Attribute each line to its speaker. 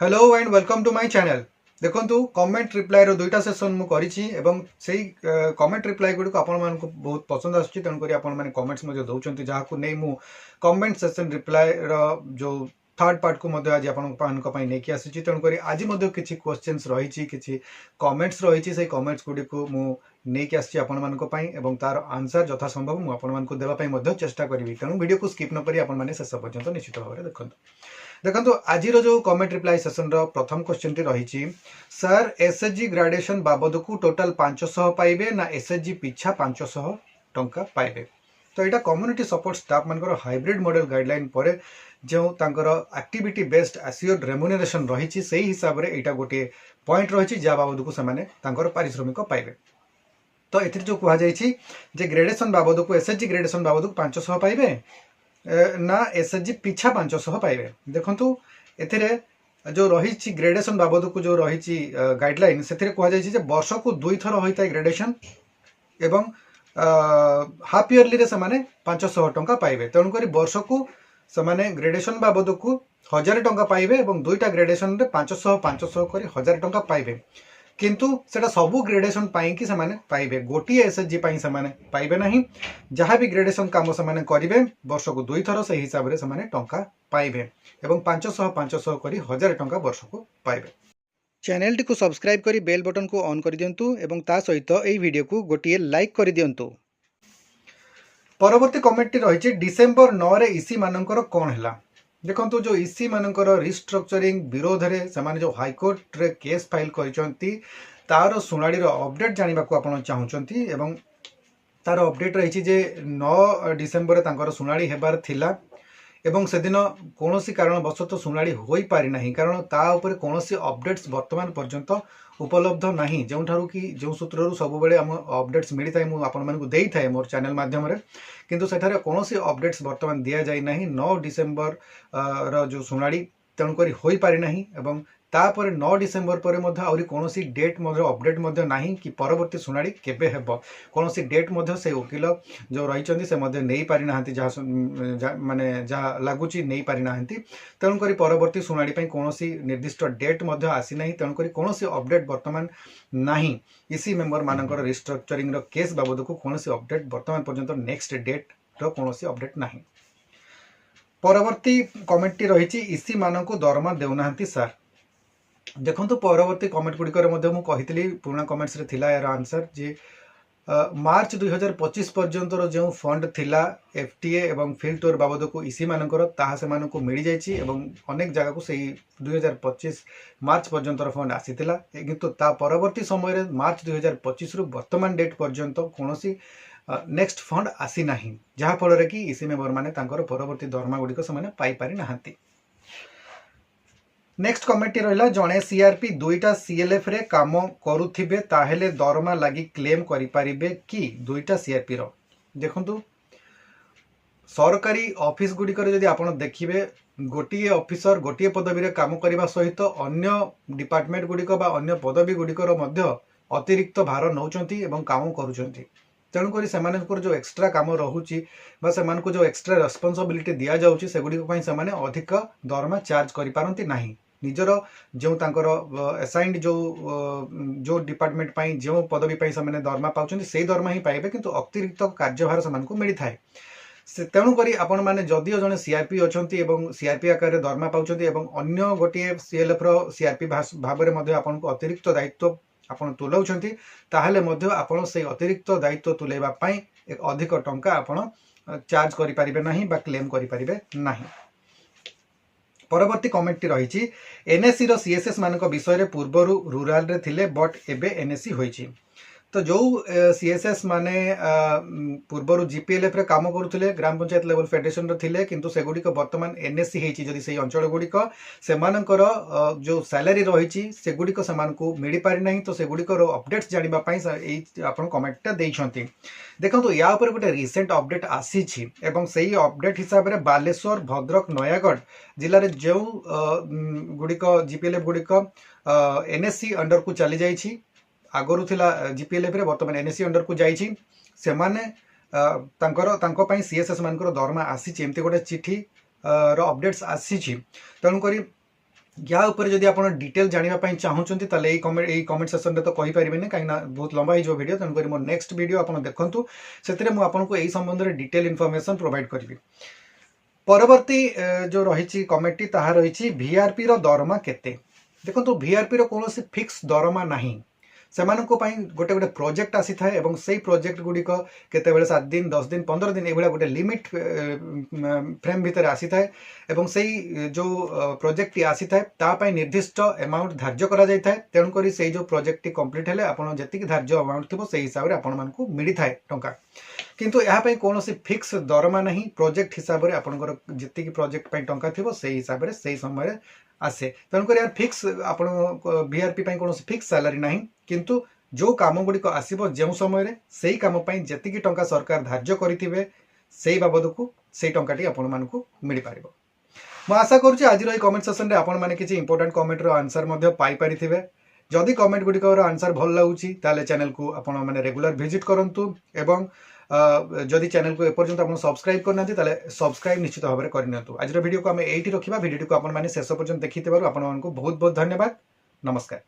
Speaker 1: Hello and welcome to my channel. देखंतु comment reply रो दुईटा सेशन मु करिछि एवं सेही कमेंट रिप्लाई गुडी को आपण मानको बहुत पसंद आछि तन करी आपण माने कमेंट्स मध्ये दउचंती जहा को नै मु कमेंट सेशन रिप्लाई रो जो थर्ड पार्ट को मध्ये आज आपण पानको पई नै कि आछि तन करी आज मध्ये किछि क्वेश्चंस रहिछि किछि कमेंट्स रहिछि सेही कमेंट्स गुडी को मु नै कि आछि आपण मानको पई एवं तार आंसर यथा संभव मु आपण मानको देबा पई मध्ये चेष्टा करबी तेनु वीडियो को स्किप न करी आपण माने शेष पर्यंत निश्चित भाबरे देखंतु। देखो आज जो कमेंट रिप्लाई सेशन रो प्रथम क्वेश्चन टी रही सर एसएचजी ग्रेजुएशन बाबद को टोटल 500 पाइबे ना एसएचजी पिछा 500 टंका पाइबे। तो यहाँ कम्युनिटी सपोर्ट स्टाफ मानकर हाइब्रिड मॉडल गाइडलाइन पर जो तांकर एक्टिविटी बेस्ड एश्योर्ड रेम्युनरेशन रही से हिसाब से यहाँ गोटे पॉइंट रही जहाँ बाबद को सेमाने तांकर पारिश्रमिक पाइबे। तो ये जो कहुई ग्रेजुएशन बाबद को एसएचजी ग्रेजुएशन बाबद को 500 पाइबे ना एसएचजी पिछा 500 पाइबे। देखंतु एथिरे जो रही ग्रेजुएशन बाबद को जो रही गाइडलाइन से कहुई वर्ष को 2 थर होता है ग्रेजुएशन एवं हाफ इयरली रे समाने 500 टंका पाइबे। तेणुक वर्ष को समाने ग्रेजुएशन बाबद को 1000 टंका पाइबे एवं दुईटा ग्रेजुएशन रे 500 500 कर 1000 टंका पाइबे। किंतु सेटा सबू ग्रेजुएशन पाई कि सेमाने पाइबे गोटी एसएचजी पाई सेमाने पाइबे नहीं। जहाँ भी ग्रेजुएशन काम सेमाने करिवे वर्ष को 2 थर से हिसाब रे सेमाने टंका पाइबे एवं 500 500 करी 1000 टंका वर्ष को पाइबे। चैनल टी को सब्सक्राइब करी बेल बटन को ऑन कर दियंतु एवं ता सहित एई वीडियो को गोटिए लाइक कर दियंतु। परवर्ती कमेंट टी रही डिसेम्बर 9 रे इसी मानकर कौन हैला। देखो जो इसी मानकर रिस्ट्रक्चरिंग विरोध में से जो हाईकोर्ट रे केस फाइल करिसंती तार सुनाड़ी अपडेट जानवा को आपण चाहूँगी एवं तार अपडेट रही 9 डिसेम्बर तांकर सुनाड़ी हेबार थिला एवं से दिन कौन कारणवशत सुनाड़ी हो पारि नाही कारण ता ऊपर कौन अपडेट्स वर्तमान पर्यंत उपलब्ध नहीं जो कि जो सूत्र सब बेले आम अपडेट्स मिलता है मुझे थाए मोर चैनल माध्यम किंतु सेठारे कौन अपडेट्स वर्तमान दि जाए ना 9 डिसेम्बर जो सुनाड़ी तेणुक हो पारि नाही एवं तापर 9 डिसेम्बर पर आहरी कौन डेट अपडेट नहीं कि परवर्ती सुनाड़ी केबे हेबो कौन डेट से वकिल जो रही से नहीं पारि नाहंती माने जहाँ लगुच नहीं पारि नाहंती तेणुक परवर्ती सुनाड़ी पे कौन निर्दिष्ट डेट आसी ना तेणुक कौन अपडेट वर्तमान नहीं इसी मेंबर मानकर रिस्ट्रक्चरिंग केस बाबद को कौन अपडेट वर्तमान पर्यंत नेक्स्ट डेट कौन अपडेट नहीं। परवर्ती कमेंट टी रही इसी मान को दरमा देउना सर। देखो परवर्ती कमेंट गुड़िक कही पुराना कमेंट्स रे थिला यार आंसर जे मार्च 2025 पर्यंत जो फंड थिला एफटीए एवं फील्ड टूर बाबद को इसी मानकर ताहा से मानको मिल जाइछि एवं अनेक जगह को सही 2025 मार्च पर्यंत फंड आसीथिला किंतु ता परवर्ती समय रे मार्च 2025 रु वर्तमान डेट पर्यंत कोनोसी नेक्स्ट फंड आसी नाही जहा फल कि इसी मेंबर माने तांकर परवर्ती दरमा गुड़िक से पाई पारि नाहंती। नेक्स्ट कमेंट रहा जड़े सीआरपी दुईटा सीएलएफ रे काम करुथिबे ताहेले दरमा लगी क्लेम करि परिबे कि दुईटा सीआरपी रो। देखंतु सरकारी ऑफिस गुड़िक जदि आपण देखिबे गोटिए ऑफिसर गोटिए पदवी रे काम करबा सहित अन्य डिपार्टमेंट गुड़िक बा अन्य पदवी गुड़िक मध्य अतिरिक्त भार नौचंती एवं काम करूचंती तेणुक से जो एक्सट्रा काम रोचे जो एक्सट्रा रेस्पॉन्सिबिलिटी दि जाऊँगी सेगुड़ी से अधिक दरमा चार्ज करें ना निजर जो असाइंड जो डिपार्टमेंट जो पदवी से दरमा पाँच से दरमा ही पाइबे किंतु अतिरिक्त कार्यभार से मिलता है तेणुक आपण मैंने जदिओ जड़े सीआरपी अच्छा सीआरपी आकार दरमा पाँच अन्य गोटे सीएलएफ सीआरपी भाव में आपन को अतिरिक्त दायित्व आपण तुलाउछंती ताहले मध्य आपण से अतिरिक्त दायित्व तुलेबा पई एक अधिक टंका आपण चार्ज करि परिबे नाही बा क्लेम करि परिबे नाही। परवर्ती कमेंट रही एनएससी रो सीएसएस मानक विषय रे पूर्वरु रूरल रे थिले बट एबे एनएससी होईची तो जो सीएसएस माने पूर्वरु जीपीएलएफ रे काम करुथिले ग्राम पंचायत लेवल फेडरेशन रो थिले किंतु सेगुडी को वर्तमान एनएससी हेची जदि से अंचल गुड़िक से जो सैलरी रही सेगुडी को सेमानकु मिली पारि नाही तो सेगुडी को अपडेट्स जानिबा पई आपण कमेंटटा देइछंती। देखंतु या ऊपर गोटे रिसेंट अपडेट आसीछि एवं सेही अपडेट हिसाब रे बालेश्वर भद्रक नयागढ़ जिल्ला रे जो गुड़िक जीपीएलएफ गुड़िक एनएससी अंडर को चली जाइछि आगरू थिला जीपीएलएफ रे वर्तमान एनएससी अंडर को जाइछि से माने तांको सीएसएस मानकर दरमा आसी एमती गोटे चिठी रो अपडेट्स आसी तेणुक या ऊपर जदि आप डिटेल जानापी चाहूँगी ताले कमेंट सेक्शन में तो कहींपारे कहीं बहुत लंबा हो वीडियो तेणुक मो नेक्स्ट वीडियो आप देखूँ से आपको यही संबंध में डिटेल इनफॉरमेशन प्रोवाइड करी। परवर्ती जो रही कमेंट ताहा रही वीआरपी रो दरमा केते। देखो वीआरपी रो कौन फिक्स दरमा नहीं से गोटे गोटे प्रोजेक्ट आसी थाए एवं से प्रोजेक्ट गुड़िक केतेबेले 7 दिन 10 दिन 15 दिन ये गोटे लिमिट फ्रेम भितर आसी थाए एवं से जो प्रोजेक्ट टी आसी थाए तापाई निर्दिष्ट अमाउंट धार्य करा जाय थाए। तेणुक से जो प्रोजेक्ट टी कंप्लीट हेले आपन जेतिक धार्य अमाउंट थिबो से हिसाब रे आपन मानकु मिली थाए टंका। किंतु यहाँ पे कौन फिक्स दरमा नहीं प्रोजेक्ट हिसाब से आपंकर जी प्रोजेक्ट पे टंका थी से हिसाब से सही समय आसे। तेणुक यार फिक्स आप वीआरपी कौन फिक्स सैलरी ना किंतु जो कम गुड़िक आसो जो समय से कम जी टंका सरकार धार्य करेंगे से बाबद को से टंकाटी आपण मिल पार। मैं आशा करुँच आज कमेंट सेक्शन में आपण मैंने किसी इंपोर्टेंट कमेंट आंसर पाई पारिथिबे। जदि कमेंट गुड़िक आंसर भल लगुच ताले चैनल को आपण मैंने रेगुलर विजिट करंतु एवं जदि चैनल को एपर्यंत आप सब्सक्राइब करना सब्सक्राइब निश्चित भाव में करनियंतु। आज वीडियो को आम एठी रखिबा। वीडियो को आपण माने शेष पर्यंत देखिथिबारु आपण मानकु बहुत बहुत धन्यवाद। नमस्कार।